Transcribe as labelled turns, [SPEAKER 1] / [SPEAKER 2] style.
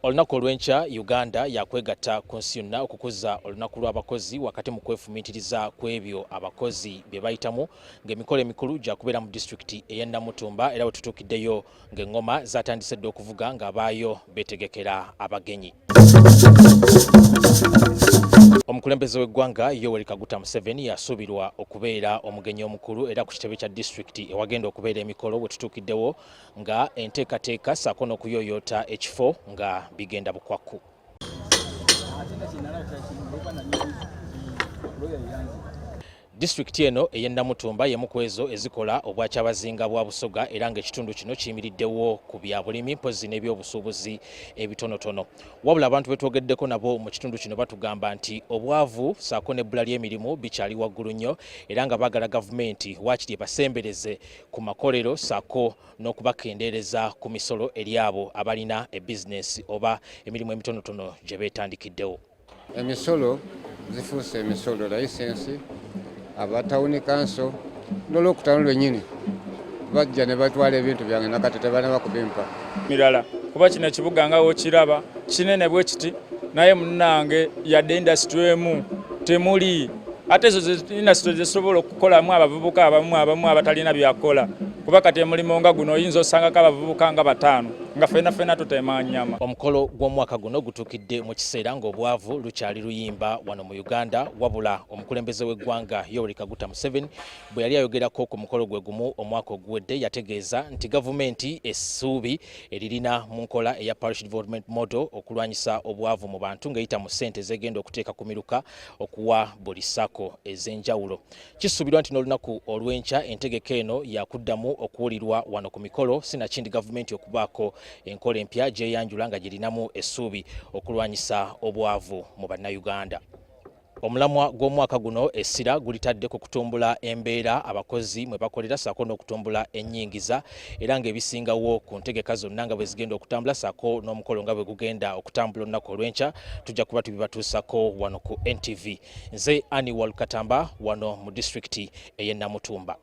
[SPEAKER 1] Olunaku olw'enkya Uganda yakwegatta ku nsi yonna okukuza olunaku lw'abakozi wakati mu kwefumiitiriza kw'ebyo abakozi bye bayitamu ng'emikolo emikulu gya kubeera mu disitulikiti ey'e Namutumba era bwe tutuukiddeyo ng'engoma zaatandise dda okuvuga ng'abaayo beetegekera abagenyi. Omukulembeze w'eggwanga Yoweri Kaguta Museveni yasuubirwa okubeera omugenyi omukulu era ku kitebe kya disitulikiti ewagenda okubeera emikolo bwe tutuukiddewo nga enteekateeka ssaako n'okuyooyoota ekifo nga bigenda bukwakku. Disitulikiti eno ey'e Namutumba y'emu ku ezo ezikola obwakyabazinga bwa Busoga era ng'ekitundu kino kiyimiriddewo ku bya bulimi mpozzi n'ebyobusuubuzi ebitonotono. Wabula abantu be twogeddeko nabo mu kitundu kino batugamba nti obwavu ssaako ne bbula ly'emirimu bikyali waggulu nnyo era nga baagala gavumenti waakiri ebasembereze ku makolero ssaako n'okubakendeereza ku misolo eri abo abalina ebizinesi oba emirimu emitonotono gye beetandikiddewo.
[SPEAKER 2] Emisolo zifuuse emisolo layisensi abatawuni kanso n'olwokutaano lwennyini bajja ne batwala ebintu byange nakati tebanaba kubimpa
[SPEAKER 3] mirala kuba kino ekibuga nga wokiraba kinene bwe kiti naye munnange yadde indasitule emu temuli ate ezo indasitule zisobola okukolamu abavubuka abamu abatalina byakola kuba kati emulimo nga guno oyinza osangako abavubuka nga bataano nga ffenna tutemanyama.
[SPEAKER 1] Omukolo gw'omwaka guno gutuukidde mu kiseera ng'obwavu lukyali luyimba wano mu Uganda wabula omukulembeze w'eggwanga Yoweri Kaguta Museveni bwe yali ayogerako ku mukolo gwe gumu omwaka oguwedde yategeeza nti gavumenti essuubi eririna mu nkola eya parish development model okulwanyisa obwavu mu bantu ng'eyita mu ssente zegenda okuteeka ku miruka okuwa buli ssaako ez'enjawulo. Kisuubirwa nti n'olunaku olw'enkya entegeka eno yakuddamu okuwulirwa wano ku mikolo sinakindi gavumenti okubaako enkola empya gyeyanjula nga girinamu essuubi okulwanyisa obwavu mu bannayuganda. Omulamwa gw'omwaka guno essira gulitadde ku kutumbula embeera abakozi mwe bakolera ssaako n'okutumbula ennyingiza era ng'ebisingawo ku ntegeka zonna nga bwe zigenda okutambula ssaako n'omukolo nga bwe gugenda okutambula olunaku olw'enkya tujja kuba tubibatuusako wano ku NTV. Nze Aniwalu Katamba wano mu disitulikiti ey'e Namutumba.